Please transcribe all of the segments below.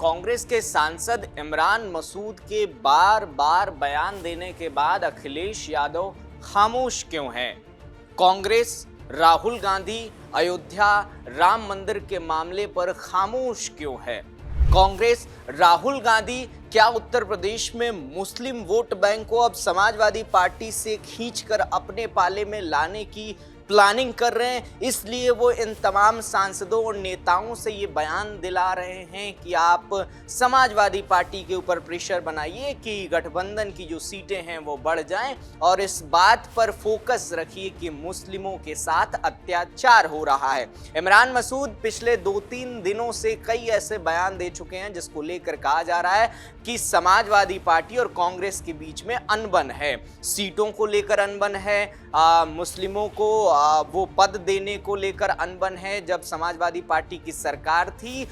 कांग्रेस के सांसद इमरान मसूद के बार बार बयान देने के बाद अखिलेश यादव खामोश क्यों हैं? कांग्रेस राहुल गांधी अयोध्या राम मंदिर के मामले पर खामोश क्यों है? कांग्रेस राहुल गांधी क्या उत्तर प्रदेश में मुस्लिम वोट बैंक को अब समाजवादी पार्टी से खींचकर अपने पाले में लाने की प्लानिंग कर रहे हैं, इसलिए वो इन तमाम सांसदों और नेताओं से ये बयान दिला रहे हैं कि आप समाजवादी पार्टी के ऊपर प्रेशर बनाइए कि गठबंधन की जो सीटें हैं वो बढ़ जाएं और इस बात पर फोकस रखिए कि मुस्लिमों के साथ अत्याचार हो रहा है। इमरान मसूद पिछले 2-3 दिनों से कई ऐसे बयान दे चुके हैं जिसको लेकर कहा जा रहा है कि समाजवादी पार्टी और कांग्रेस के बीच में अनबन है, सीटों को लेकर अनबन है, मुस्लिमों को वो पद देने को लेकर अनबन है। जब समाजवादी पार्टी की सरकार थी,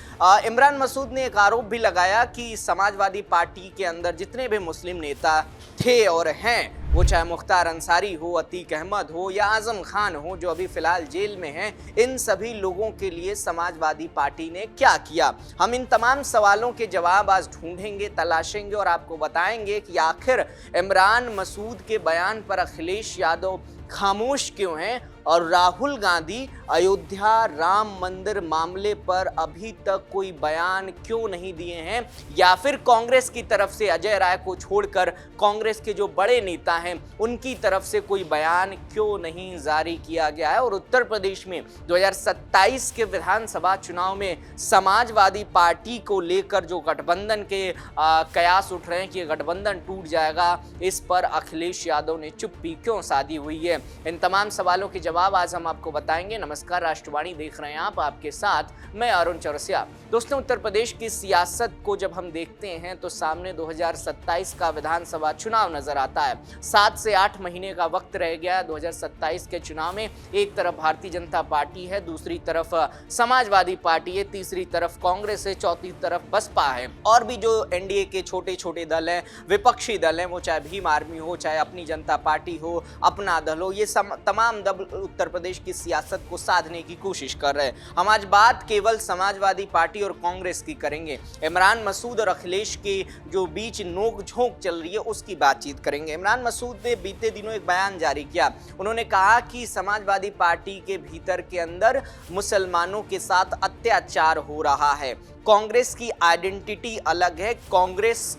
इमरान मसूद ने एक आरोप भी लगाया कि समाजवादी पार्टी के अंदर जितने भी मुस्लिम नेता थे और हैं, वो चाहे मुख्तार अंसारी हो, अतीक अहमद हो या आजम खान हो जो अभी फिलहाल जेल में हैं, इन सभी लोगों के लिए समाजवादी पार्टी ने क्या किया? हम इन तमाम सवालों के जवाब आज ढूंढेंगे, तलाशेंगे और आपको बताएंगे कि आखिर इमरान मसूद के बयान पर अखिलेश यादव खामोश क्यों हैं और राहुल गांधी अयोध्या राम मंदिर मामले पर अभी तक कोई बयान क्यों नहीं दिए हैं, या फिर कांग्रेस की तरफ से अजय राय को छोड़कर कांग्रेस के जो बड़े नेता हैं उनकी तरफ से कोई बयान क्यों नहीं जारी किया गया है। और उत्तर प्रदेश में 2027 के विधानसभा चुनाव में समाजवादी पार्टी को लेकर जो गठबंधन के कयास उठ रहे हैं कि गठबंधन टूट जाएगा, इस पर अखिलेश यादव ने चुप्पी क्यों साधी हुई है? इन तमाम सवालों के जवाब आज हम आपको बताएंगे। नमस्कार, राष्ट्रवाणी देख रहे हैं आप, आपके साथ मैं अरुण चौरसिया। दोस्तों, उत्तर प्रदेश की सियासत को जब हम देखते हैं तो सामने 2027 का विधानसभा चुनाव नजर आता है। 7 से 8 महीने का वक्त रह गया 2027 के चुनाव में। एक तरफ भारतीय जनता पार्टी है, दूसरी तरफ समाजवादी पार्टी है, तीसरी तरफ कांग्रेस है, चौथी तरफ बसपा है और भी जो एनडीए के छोटे छोटे दल हैं, विपक्षी दल हैं, वो चाहे भीम आर्मी हो, चाहे अपनी जनता पार्टी हो, अपना दल हो, ये तमाम दल उत्तर प्रदेश की सियासत को साधने की कोशिश कर रहे हैं। हम आज बात केवल समाजवादी पार्टी और कांग्रेस की करेंगे। इमरान मसूद और अखिलेश के जो बीच नोक झोंक चल रही है उसकी बातचीत करेंगे। इमरान मसूद ने बीते दिनों एक बयान जारी किया। उन्होंने कहा कि समाजवादी पार्टी के भीतर के अंदर मुसलमानों के साथ अत्याचार हो रहा है। कांग्रेस की आइडेंटिटी अलग है, कांग्रेस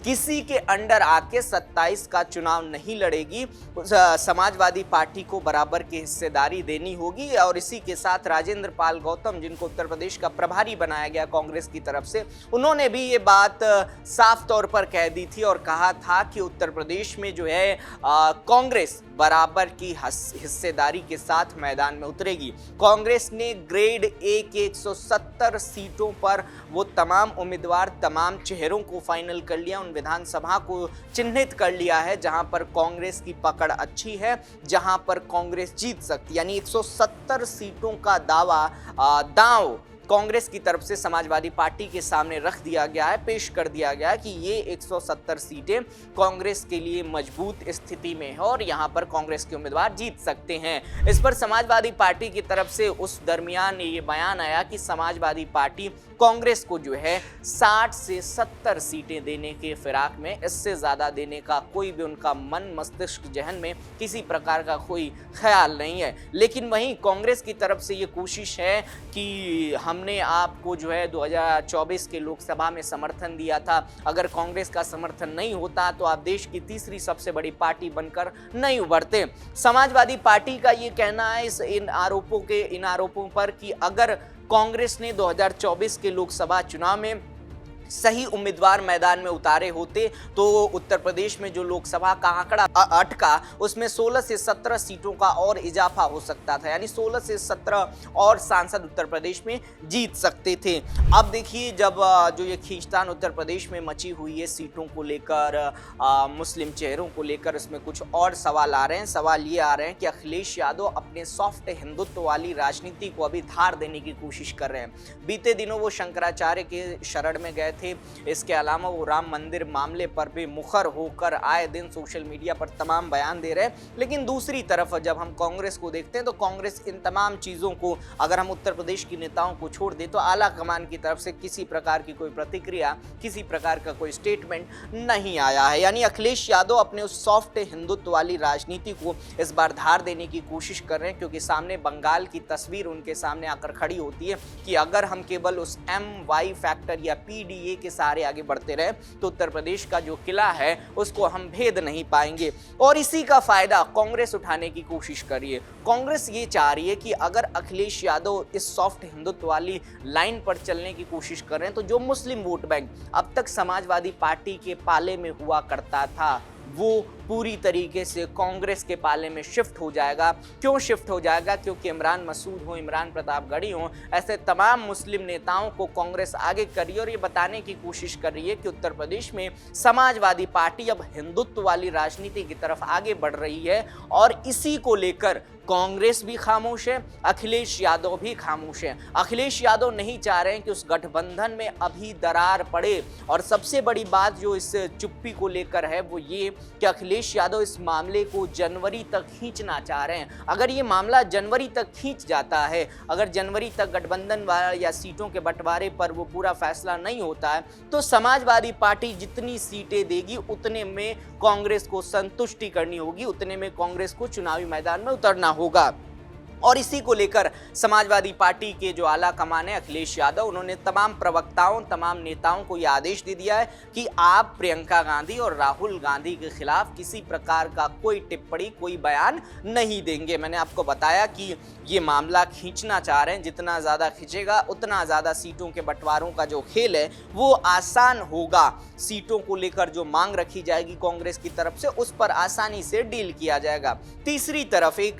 किसी के अंडर आके 27 का चुनाव नहीं लड़ेगी, समाजवादी पार्टी को बराबर की हिस्सेदारी देनी होगी। और इसी के साथ राजेंद्र पाल गौतम, जिनको उत्तर प्रदेश का प्रभारी बनाया गया कांग्रेस की तरफ से, उन्होंने भी ये बात साफ तौर पर कह दी थी और कहा था कि उत्तर प्रदेश में जो है कांग्रेस बराबर की हिस्सेदारी के साथ मैदान में उतरेगी। कांग्रेस ने ग्रेड ए के 170 सीटों पर वो तमाम उम्मीदवार, तमाम चेहरों को फाइनल कर लिया, उन विधानसभा को चिन्हित कर लिया है जहां पर कांग्रेस की पकड़ अच्छी है, जहां पर कांग्रेस जीत सकती, यानी 170 सीटों का दांव कांग्रेस की तरफ से समाजवादी पार्टी के सामने रख दिया गया है, पेश कर दिया गया है कि ये 170 सीटें कांग्रेस के लिए मजबूत स्थिति में है और यहां पर कांग्रेस के उम्मीदवार जीत सकते हैं। इस पर समाजवादी पार्टी की तरफ से उस दरमियान ये बयान आया कि समाजवादी पार्टी कांग्रेस को जो है 60 से 70 सीटें देने के फिराक में, इससे ज्यादा देने का कोई भी उनका मन, मस्तिष्क, जहन में किसी प्रकार का कोई ख्याल नहीं है। लेकिन वहीं कांग्रेस की तरफ से ये कोशिश है कि हमने आपको जो है 2024 के लोकसभा में समर्थन दिया था, अगर कांग्रेस का समर्थन नहीं होता तो आप देश की तीसरी सबसे बड़ी पार्टी बनकर नहीं उभरते। समाजवादी पार्टी का ये कहना है इन आरोपों पर कि अगर कांग्रेस ने 2024 के लोकसभा चुनाव में सही उम्मीदवार मैदान में उतारे होते तो उत्तर प्रदेश में जो लोकसभा का आंकड़ा अटका उसमें 16 से 17 सीटों का और इजाफा हो सकता था, यानी 16 से 17 और सांसद उत्तर प्रदेश में जीत सकते थे। अब देखिए, जब जो ये खींचतान उत्तर प्रदेश में मची हुई है सीटों को लेकर, मुस्लिम चेहरों को लेकर, इसमें कुछ और सवाल आ रहे हैं। सवाल ये आ रहे हैं कि अखिलेश यादव अपने सॉफ्ट हिंदुत्व वाली राजनीति को अभी धार देने की कोशिश कर रहे हैं। बीते दिनों वो शंकराचार्य के शरण में गए थे। इसके अलावा वो राम मंदिर मामले पर भी मुखर होकर आए दिन सोशल मीडिया पर तमाम बयान दे रहे हैं। लेकिन दूसरी तरफ जब हम कांग्रेस को देखते हैं तो कांग्रेस इन तमाम चीज़ों को, अगर हम उत्तर प्रदेश की नेताओं को छोड़ दें, तो आला कमान की तरफ से किसी प्रकार की कोई प्रतिक्रिया, किसी प्रकार का कोई स्टेटमेंट नहीं आया है। यानी अखिलेश यादव अपने उस सॉफ्ट हिंदुत्व वाली राजनीति को इस बार धार देने की कोशिश कर रहे हैं, क्योंकि सामने बंगाल की तस्वीर उनके सामने आकर खड़ी होती है कि अगर हम केवल उस MY फैक्टर या PDA के सहारे आगे बढ़ते रहे तो उत्तर प्रदेश का जो किला है उसको हम भेद नहीं पाएंगे। और इसी का फायदा कांग्रेस उठाने की कोशिश कर रही है। कांग्रेस ये चाह रही है कि अगर अखिलेश यादव इस सॉफ्ट हिंदुत्व वाली लाइन पर चलने की कोशिश कर रहे हैं तो जो मुस्लिम वोट बैंक अब तक समाजवादी पार्टी के पाले में हुआ करता था वो पूरी तरीके से कांग्रेस के पाले में शिफ्ट हो जाएगा। क्यों शिफ्ट हो जाएगा? क्योंकि इमरान मसूद हो, इमरान प्रतापगढ़ी हो, ऐसे तमाम मुस्लिम नेताओं को कांग्रेस आगे कर रही है और ये बताने की कोशिश कर रही है कि उत्तर प्रदेश में समाजवादी पार्टी अब हिंदुत्व वाली राजनीति की तरफ आगे बढ़ रही है। और इसी को लेकर कांग्रेस भी खामोश है, अखिलेश यादव भी खामोश है। अखिलेश यादव नहीं चाह रहे हैं कि उस गठबंधन में अभी दरार पड़े। और सबसे बड़ी बात जो इस चुप्पी को लेकर है वो ये कि अखिलेश यादव इस मामले को जनवरी तक खींचना चाह रहे हैं। अगर ये मामला जनवरी तक खींच जाता है, अगर जनवरी तक गठबंधन या सीटों के बंटवारे पर वो पूरा फैसला नहीं होता है, तो समाजवादी पार्टी जितनी सीटें देगी उतने में कांग्रेस को संतुष्टि करनी होगी, उतने में कांग्रेस को चुनावी मैदान में उतरना होगा। और इसी को लेकर समाजवादी पार्टी के जो आला कमान है अखिलेश यादव, उन्होंने तमाम प्रवक्ताओं, तमाम नेताओं को यह आदेश दे दिया है कि आप प्रियंका गांधी और राहुल गांधी के खिलाफ किसी प्रकार का कोई टिप्पणी, कोई बयान नहीं देंगे। मैंने आपको बताया कि ये मामला खींचना चाह रहे हैं, जितना ज़्यादा खींचेगा उतना ज़्यादा सीटों के बंटवारों का जो खेल है वो आसान होगा। सीटों को लेकर जो मांग रखी जाएगी कांग्रेस की तरफ से उस पर आसानी से डील किया जाएगा। तीसरी तरफ एक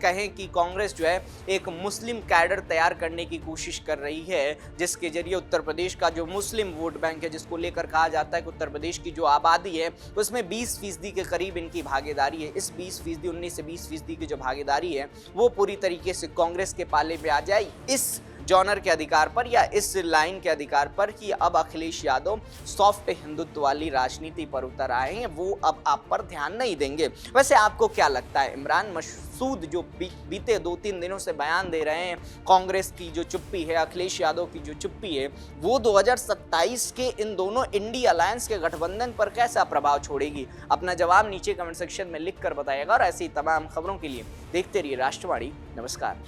कहें कि कांग्रेस जो है एक मुस्लिम कैडर तैयार करने की कोशिश कर रही है, जिसके जरिए उत्तर प्रदेश का जो मुस्लिम वोट बैंक है, जिसको लेकर कहा जाता है कि उत्तर प्रदेश की जो आबादी है उसमें 20% के करीब इनकी भागीदारी है। इस 20%, 19 से 20% की जो भागीदारी है वो पूरी तरीके से कांग्रेस के पाले में आ जाए, इस जॉनर के अधिकार पर या इस लाइन के अधिकार पर कि अब अखिलेश यादव सॉफ्ट हिंदुत्व वाली राजनीति पर उतर आए हैं, वो अब आप पर ध्यान नहीं देंगे। वैसे आपको क्या लगता है, इमरान मसूद जो बीते 2-3 दिनों से बयान दे रहे हैं, कांग्रेस की जो चुप्पी है, अखिलेश यादव की जो चुप्पी है, वो 2027 के इन दोनों इंडी अलायंस के गठबंधन पर कैसा प्रभाव छोड़ेगी? अपना जवाब नीचे कमेंट सेक्शन में लिख कर बताइएगा। और ऐसी तमाम खबरों के लिए देखते रहिए राष्ट्रवाणी। नमस्कार।